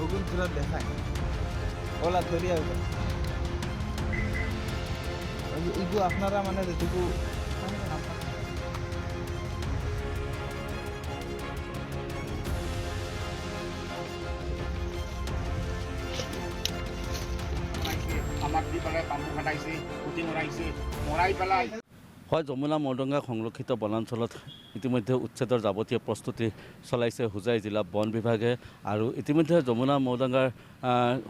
ওগুন পুৰো দেখায় ওলা ধৰিয়া ইগু আপনাৰা মানে যেটুকু আমাক দি পেলাই বাম্বু কাটাইছে খুঁটি মৰাইছে মৰাই পেলাই হয় যমুনা মৰডঙ্গা সংৰক্ষিত বনাঞ্চলত ইতিমধ্যে উচ্ছেদৰ যাৱতীয় প্ৰস্তুতি চলাইছে হোজাই জিলা বন বিভাগে আৰু ইতিমধ্যে যমুনা মৰডঙ্গাৰ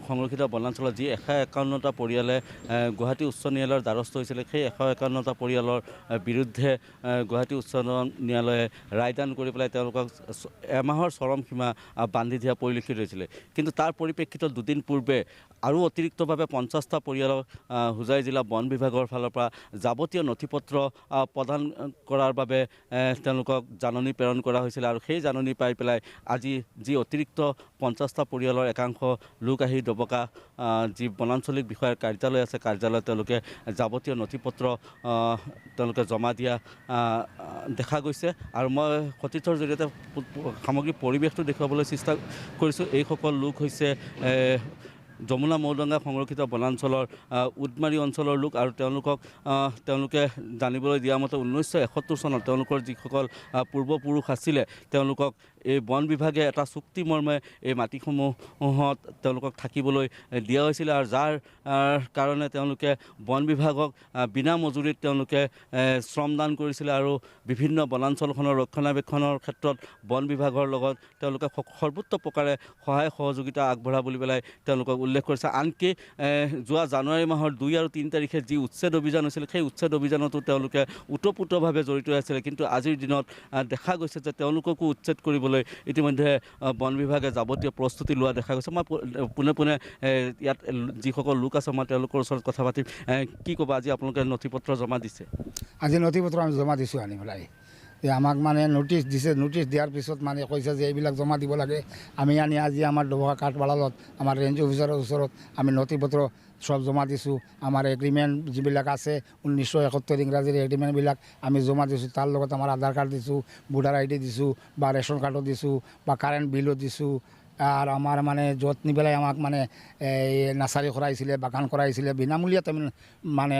সংৰক্ষিত বনাঞ্চলত যি 151টা পৰিয়ালে গুৱাহাটী উচ্চ ন্যায়ালয়ৰ দ্বাৰস্থ হৈছিলে সেই 151টা পৰিয়ালৰ বিৰুদ্ধে গুৱাহাটী উচ্চ ন্যায়ালয়ে ৰায়দান কৰি পেলাই তেওঁলোকক এমাহৰ চৰম সীমা বান্ধি দিয়া পৰিলক্ষিত হৈছিলে কিন্তু তাৰ পৰিপ্ৰেক্ষিতত দুদিন পূৰ্বে আৰু অতিৰিক্তভাৱে 50টা পৰিয়ালক হোজাই জিলা বন বিভাগৰ ফালৰ পৰা যাৱতীয় নথিপত্ৰ প্ৰদান কৰাৰ বাবে তেওঁলোকক জাননী প্ৰেৰণ কৰা হৈছিল আৰু সেই জাননী পাই পেলাই আজি যি অতিৰিক্ত 50টা পৰিয়ালৰ একাংশ লোক আহি ডবকা যি বনাঞ্চলিক বিষয়াৰ কাৰ্যালয় আছে কাৰ্যালয়ত তেওঁলোকে যাৱতীয় নথিপত্ৰ তেওঁলোকে জমা দিয়া দেখা গৈছে আৰু মই সতীৰ্থৰ জৰিয়তে সামগ্ৰিক পৰিৱেশটো দেখুৱাবলৈ চেষ্টা কৰিছোঁ এইসকল লোক হৈছে যমুনা মৰডঙ্গা সংৰক্ষিত বনাঞ্চলৰ উদমাৰী অঞ্চলৰ লোক আৰু তেওঁলোকে জানিবলৈ দিয়া মতে 1971 চনত তেওঁলোকৰ যিসকল পূৰ্বপুৰুষ আছিলে তেওঁলোকক এই বন বিভাগে এটা চুক্তি মৰ্মে এই মাটিসমূহত তেওঁলোকক থাকিবলৈ দিয়া হৈছিলে আৰু যাৰ কাৰণে তেওঁলোকে বন বিভাগক বিনা মজুৰিত তেওঁলোকে শ্ৰমদান কৰিছিলে আৰু বিভিন্ন বনাঞ্চলখনৰ ৰক্ষণাবেক্ষণৰ ক্ষেত্ৰত বন বিভাগৰ লগত তেওঁলোকে সৰ্বোচ্চ প্ৰকাৰে সহায় সহযোগিতা আগবঢ়া বুলি পেলাই তেওঁলোকক উল্লেখ কৰিছে আনকি যোৱা জানুৱাৰী মাহৰ 2 আৰু 3 তাৰিখে যি উচ্ছেদ অভিযান হৈছিল সেই উচ্ছেদ অভিযানতো তেওঁলোকে ওতঃপ্ৰোতভাৱে জড়িত আছিল কিন্তু আজিৰ দিনত দেখা গৈছে যে তেওঁলোককো উচ্ছেদ কৰিবলৈ ইতিমধ্যে বন বিভাগে যাৱতীয় প্ৰস্তুতি লোৱা দেখা গৈছে মই পোনে ইয়াত যিসকল লোক আছে মই তেওঁলোকৰ ওচৰত কথা পাতিম কি ক'ব আজি আপোনালোকে নথিপত্ৰ জমা দিছে আজি নথিপত্ৰ আমি জমা দিছোঁ আনি পেলাই আমাক মানে নোটিছ দিছে নোটিছ দিয়াৰ পিছত মানে কৈছে যে এইবিলাক জমা দিব লাগে আমি আনি আজি আমাৰ ডবকা কাঠবালালত আমাৰ ৰেঞ্জ অফিচাৰৰ ওচৰত আমি নথিপত্ৰ সব জমা দিছোঁ আমাৰ এগ্ৰিমেণ্ট যিবিলাক আছে 1971 ইংৰাজীৰ এগ্ৰিমেণ্টবিলাক আমি জমা দিছোঁ তাৰ লগত আমাৰ আধাৰ কাৰ্ড দিছোঁ ভোটাৰ আই ডি দিছোঁ বা ৰেচন কাৰ্ডো দিছোঁ বা কাৰেণ্ট বিলো দিছোঁ আৰ আমাৰ মানে য'ত নি পেলাই আমাক মানে এই নাৰ্চাৰী কৰাইছিলে বাগান কৰাইছিলে বিনামূলীয়াত আমি মানে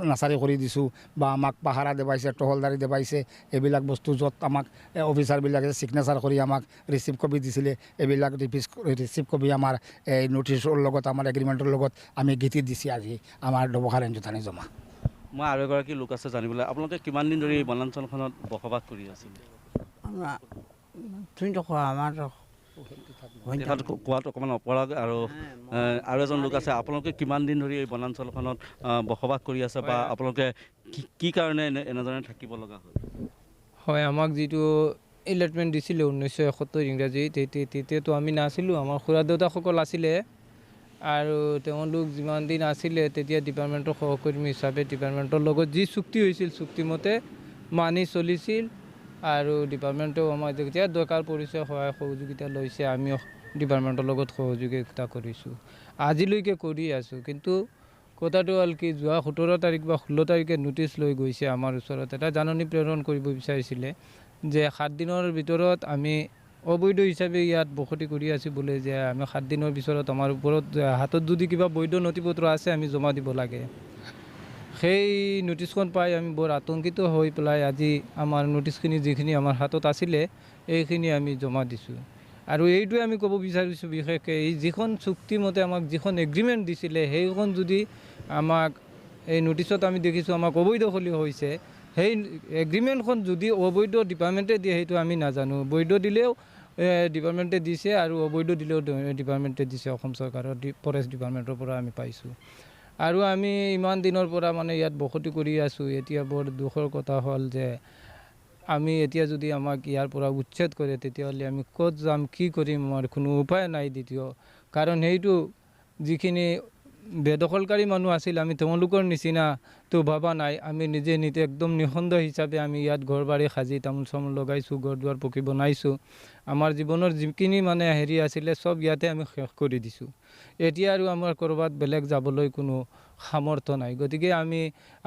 নাৰ্চাৰী কৰি দিছোঁ বা আমাক পাহাৰা দেৱাইছে টহলদাৰী দেৱাইছে এইবিলাক বস্তু য'ত আমাক অফিচাৰবিলাকে ছিগনেচাৰ কৰি আমাক ৰিচিভ কপি দিছিলে এইবিলাক ৰিচিভ কপি আমাৰ এই নটিছৰ লগত আমাৰ এগ্ৰিমেণ্টৰ লগত আমি গীতি দিছে আজি আমাৰ ডবকা ৰেঞ্জত আনি জমা মই আৰু এগৰাকী লোক আছে জানিবলৈ আপোনালোকে কিমান দিন ধৰি এই বনাঞ্চলখনত বসবাস কৰি আছিলে কোৱাটো অকণমান অপৰাধ আৰু এজন লোক আছে আপোনালোকে কিমান দিন ধৰি এই বনাঞ্চলখনত বসবাস কৰি আছে বা আপোনালোকে কি কাৰণে এনেধৰণে থাকিব লগা হ'ল হয় আমাক যিটো এলটমেণ্ট দিছিলে 1971 ইংৰাজী তেতিয়াতো আমি নাছিলোঁ আমাৰ খুৰা দেউতাসকল আছিলে আৰু তেওঁলোক যিমান দিন আছিলে তেতিয়া ডিপাৰ্টমেণ্টৰ সহকৰ্মী হিচাপে ডিপাৰ্টমেণ্টৰ লগত যি চুক্তি হৈছিল চুক্তিমতে মানি চলিছিল আৰু ডিপাৰ্টমেণ্টেও আমাৰ যেতিয়া দৰকাৰ পৰিছে সহায় সহযোগিতা লৈছে আমিও ডিপাৰ্টমেণ্টৰ লগত সহযোগিতা কৰিছোঁ আজিলৈকে কৰি আছোঁ কিন্তু কথাটো হ'ল কি যোৱা 17 তাৰিখ বা 16 তাৰিখে নোটিছ লৈ গৈছে আমাৰ ওচৰত এটা জাননী প্ৰেৰণ কৰিব বিচাৰিছিলে যে 7 দিনৰ ভিতৰত আমি অবৈধ হিচাপে ইয়াত বসতি কৰি আছোঁ বোলে যে আমি 7 দিনৰ ভিতৰত আমাৰ ওপৰত হাতত যদি কিবা বৈধ নথিপত্ৰ আছে আমি জমা দিব লাগে সেই নোটিছখন পাই আমি বৰ আতংকিত হৈ পেলাই আজি আমাৰ নোটিছখিনি যিখিনি আমাৰ হাতত আছিলে এইখিনি আমি জমা দিছোঁ আৰু এইটোৱে আমি ক'ব বিচাৰিছোঁ বিশেষকৈ এই যিখন চুক্তিমতে আমাক যিখন এগ্ৰিমেণ্ট দিছিলে সেইখন যদি আমাক এই নোটিছত আমি দেখিছোঁ আমাক অবৈধ খলি হৈছে সেই এগ্ৰিমেণ্টখন যদি অবৈধ ডিপাৰ্টমেণ্টে দিয়ে সেইটো আমি নাজানো বৈধ দিলেও ডিপাৰ্টমেণ্টে দিছে আৰু অবৈধ দিলেও ডিপাৰ্টমেণ্টে দিছে অসম চৰকাৰৰ ফৰেষ্ট ডিপাৰ্টমেণ্টৰ পৰা আমি পাইছোঁ আৰু আমি ইমান দিনৰ পৰা মানে ইয়াত বসতি কৰি আছোঁ এতিয়া বৰ দুখৰ কথা হ'ল যে আমি এতিয়া যদি আমাক ইয়াৰ পৰা উচ্ছেদ কৰে তেতিয়াহ'লে আমি ক'ত যাম কি কৰিম আমাৰ কোনো উপায় নাই দ্বিতীয় কাৰণ সেইটো যিখিনি বেদখলকাৰী মানুহ আছিল আমি তেওঁলোকৰ নিচিনাতো ভবা নাই আমি নিজে একদম নিঃসন্দেহ হিচাপে আমি ইয়াত ঘৰ বাৰী সাজি তামোল চামোল লগাইছোঁ ঘৰ দুৱাৰ পকী বনাইছোঁ আমাৰ জীৱনৰ যিখিনি মানে হেৰি আছিলে চব ইয়াতে আমি শেষ কৰি দিছোঁ এতিয়া আৰু আমাৰ ক'ৰবাত বেলেগ যাবলৈ কোনো সামৰ্থ্য নাই গতিকে আমি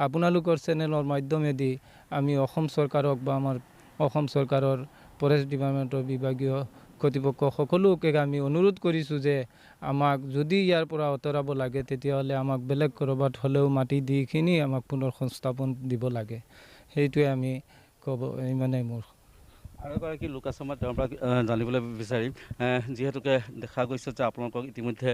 আপোনালোকৰ চেনেলৰ মাধ্যমেদি আমি অসম চৰকাৰক বা আমাৰ অসম চৰকাৰৰ ফৰেষ্ট ডিপাৰ্টমেণ্টৰ বিভাগীয় কৰ্তৃপক্ষ সকলোকে আমি অনুৰোধ কৰিছোঁ যে আমাক যদি ইয়াৰ পৰা আঁতৰাব লাগে তেতিয়াহ'লে আমাক বেলেগ ক'ৰবাত হ'লেও মাটি দি কিনি আমাক পুনৰ সংস্থাপন দিব লাগে, সেইটোৱে আমি ক'ব মানে মোৰ। আৰু এগৰাকী লোক আছে মই তেওঁৰ পৰা জানিবলৈ বিচাৰিম, যিহেতুকে দেখা গৈছে যে আপোনালোকক ইতিমধ্যে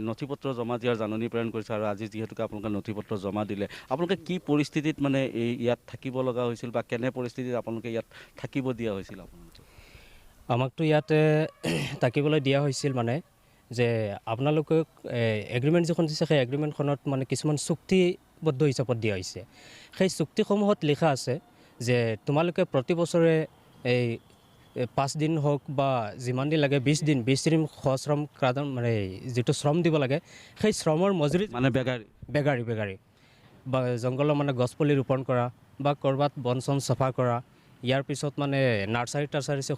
নথি পত্ৰ জমা দিয়াৰ জাননী প্ৰেৰণ কৰিছে আৰু আজি যিহেতুকে আপোনালোকে নথি পত্ৰ জমা দিলে, আপোনালোকে কি পৰিস্থিতিত মানে ইয়াত থাকিব লগা হৈছিল বা কেনে পৰিস্থিতিত আপোনালোকে ইয়াত থাকিব দিয়া হৈছিল? আপোনালোকে আমাকতো ইয়াতে থাকিবলৈ দিয়া হৈছিল মানে যে আপোনালোকক এগ্ৰিমেণ্ট যিখন দিছে সেই এগ্ৰিমেণ্টখনত মানে কিছুমান চুক্তিবদ্ধ হিচাপত দিয়া হৈছে। সেই চুক্তিসমূহত লিখা আছে যে তোমালোকে প্ৰতি বছৰে এই 5 দিন হওক বা যিমান দিন লাগে 20 দিন সশ্ৰম মানে যিটো শ্ৰম দিব লাগে, সেই শ্ৰমৰ মজুৰি মানে বেগাৰী বা জংঘলৰ মানে গছপুলি ৰোপণ কৰা বা ক'ৰবাত বন চন চাফা কৰা, ইয়াৰ পিছত মানে নাৰ্চাৰী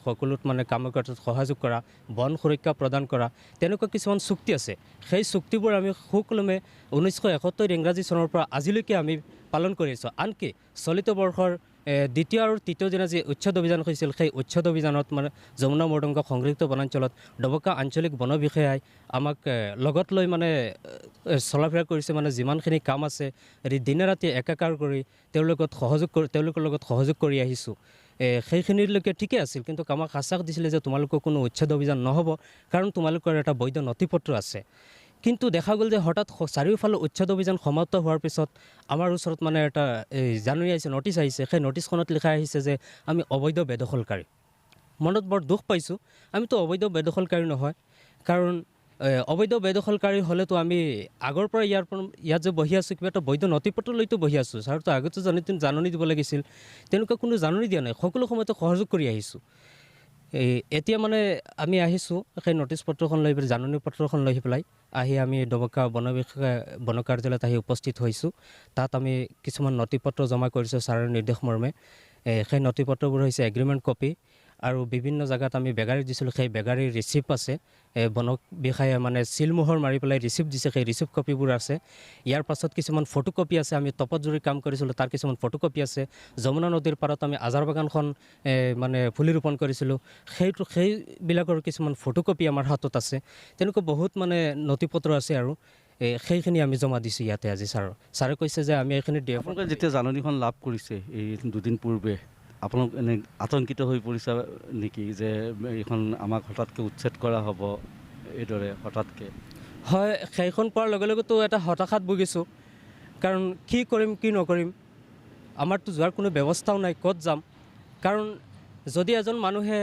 সকলোত মানে কাম কৰাত সহযোগ কৰা, বন সুৰক্ষা প্ৰদান কৰা, তেনেকুৱা কিছুমান চুক্তি আছে। সেই চুক্তিবোৰ আমি সুকলমে 1971 ইংৰাজী চনৰ পৰা আজিলৈকে আমি পালন কৰি আছোঁ। আনকি চলিত বৰ্ষৰ দ্বিতীয় আৰু তৃতীয় দিনা যি উচ্ছেদ অভিযান হৈছিল, সেই উচ্ছেদ অভিযানত মানে যমুনা মৰডঙ্গা সংৰক্ষিত বনাঞ্চলত ডবকা আঞ্চলিক বন বিষয়াই আমাক লগত লৈ মানে চলাফেৰা কৰিছে। মানে যিমানখিনি কাম আছে দিনে ৰাতি একাকাৰ কৰি তেওঁলোকৰ লগত সহযোগ কৰি আহিছোঁ। সেইখিনিলৈকে ঠিকে আছিল, কিন্তু আমাক আশ্বাস দিছিলে যে তোমালোকৰ কোনো উচ্ছেদ অভিযান নহ'ব, কাৰণ তোমালোকৰ এটা বৈধ নথি পত্ৰ আছে। কিন্তু দেখা গ'ল যে হঠাৎ চাৰিওফালে উচ্ছেদ অভিযান সমাপ্ত হোৱাৰ পিছত আমাৰ ওচৰত মানে এটা জাননী আহিছে, নটিচ আহিছে। সেই নটিচখনত লিখা আহিছে যে আমি অবৈধ বেদখলকাৰী। মনত বৰ দুখ পাইছোঁ, আমিতো অবৈধ বেদখলকাৰী নহয়, কাৰণ অবৈধ বেদখলকাৰী হ'লেতো আমি আগৰ পৰা ইয়াত যে বহি আছোঁ কিবা এটা বৈধ নথি পত্ৰ লৈতো বহি আছোঁ। ছাৰতো আগতে জাননী দিব লাগিছিল, তেনেকুৱা কোনো জাননী দিয়া নাই, সকলো সময়তে সহযোগ কৰি আহিছোঁ। এতিয়া মানে আমি আহিছোঁ সেই নটিচ পত্ৰখন লৈ পেলাই, জাননী পত্ৰখন লৈ পেলাই আমি ডবকা বন কাৰ্যালয়ত আহি উপস্থিত হৈছোঁ। তাত আমি কিছুমান নথি পত্ৰ জমা কৰিছোঁ ছাৰৰ নিৰ্দেশ মৰ্মে। সেই নথি পত্ৰবোৰ হৈছে এগ্ৰিমেণ্ট কপি আৰু বিভিন্ন জেগাত আমি বেগাৰী দিছিলোঁ, সেই বেগাৰীৰ ৰিচিপ্ট আছে। বন বিষয়াই মানে চিলমোহৰ মাৰি পেলাই ৰিচিপ্ট দিছে, সেই ৰিচিপ্ট কপিবোৰ আছে। ইয়াৰ পাছত কিছুমান ফটো কপি আছে, আমি তপত জুৰি কাম কৰিছিলোঁ, তাৰ কিছুমান ফটো কপি আছে। যমুনা নদীৰ পাৰত আমি আজাৰ বাগানখন মানে পুলি ৰোপণ কৰিছিলোঁ, সেইবিলাকৰ কিছুমান ফটো কপি আমাৰ হাতত আছে। তেনেকুৱা বহুত মানে নথি পত্ৰ আছে আৰু সেইখিনি আমি জমা দিছোঁ ইয়াতে আজি ছাৰে কৈছে যে আমি এইখিনি দিওঁ। আপোনালোকে যেতিয়া জাননীখন লাভ কৰিছে এই 2 দিন পূৰ্বে, আপোনালোক এনে আতংকিত হৈ পৰিছে নেকি যে এইখন আমাক হঠাৎকৈ উচ্ছেদ কৰা হ'ব এইদৰে হঠাৎকৈ? হয়, সেইখন পোৱাৰ লগে লগেতো এটা হতাশাত ভুগিছোঁ, কাৰণ কি কৰিম কি নকৰিম, আমাৰতো যোৱাৰ কোনো ব্যৱস্থাও নাই, ক'ত যাম। কাৰণ যদি এজন মানুহে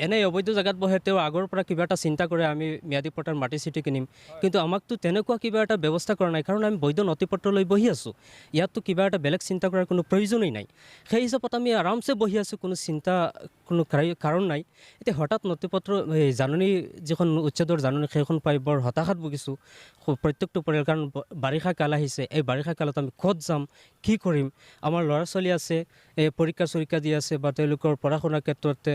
এনেই অবৈধ জেগাত বহে, তেওঁ আগৰ পৰা কিবা এটা চিন্তা কৰে আমি ম্যাদী পট্টাৰ মাটি চিটি কিনিম, কিন্তু আমাকতো তেনেকুৱা কিবা এটা ব্যৱস্থা কৰা নাই, কাৰণ আমি বৈধ নথি পত্ৰ লৈ বহি আছোঁ। ইয়াততো কিবা এটা বেলেগ চিন্তা কৰাৰ কোনো প্ৰয়োজনেই নাই। সেই হিচাপত আমি আৰামছে বহি আছোঁ, কোনো কাৰণ নাই। এতিয়া হঠাৎ নথি পত্ৰ জাননী যিখন উচ্ছেদৰ জাননী সেইখন পাই বৰ হতাশাত ভুগিছোঁ প্ৰত্যেকটো পৰিয়াল, কাৰণ বাৰিষা কাল আহিছে। এই বাৰিষা কালত আমি ক'ত যাম, কি কৰিম, আমাৰ ল'ৰা ছোৱালী আছে, পৰীক্ষা চৰীক্ষা দি আছে বা তেওঁলোকৰ পঢ়া শুনাৰ ক্ষেত্ৰতে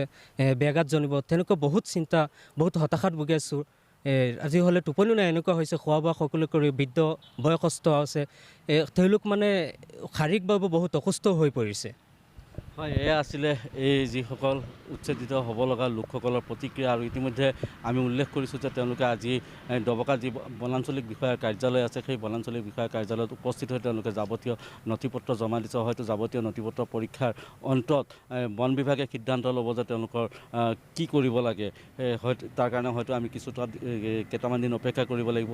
ব্যাঘাত জনিব, তেনেকুৱা বহুত চিন্তা, বহুত হতাশাত ভুগি আছোঁ। আজি হ'লে টোপনিও নাই, এনেকুৱা হৈছে। খোৱা বোৱা সকলো কৰি বৃদ্ধ বয়সস্থ আছে, তেওঁলোক মানে শাৰীৰিকভাৱে বহুত অসুস্থ হৈ পৰিছে। হয়, এয়া আছিলে এই যিসকল উচ্ছেদিত হ'ব লগা লোকসকলৰ প্ৰতিক্ৰিয়া। আৰু ইতিমধ্যে আমি উল্লেখ কৰিছোঁ যে তেওঁলোকে আজি ডবকা যি বনাঞ্চলিক বিষয়াৰ কাৰ্যালয় আছে, সেই বনাঞ্চলিক বিষয়াৰ কাৰ্যালয়ত উপস্থিত হৈ তেওঁলোকে যাৱতীয় নথি পত্ৰ জমা দিছে। হয়তো যাৱতীয় নথি পত্ৰ পৰীক্ষাৰ অন্তত বন বিভাগে সিদ্ধান্ত ল'ব যে তেওঁলোকৰ কি কৰিব লাগে। হয়তো তাৰ কাৰণে হয়তো আমি কেইটামান দিন অপেক্ষা কৰিব লাগিব।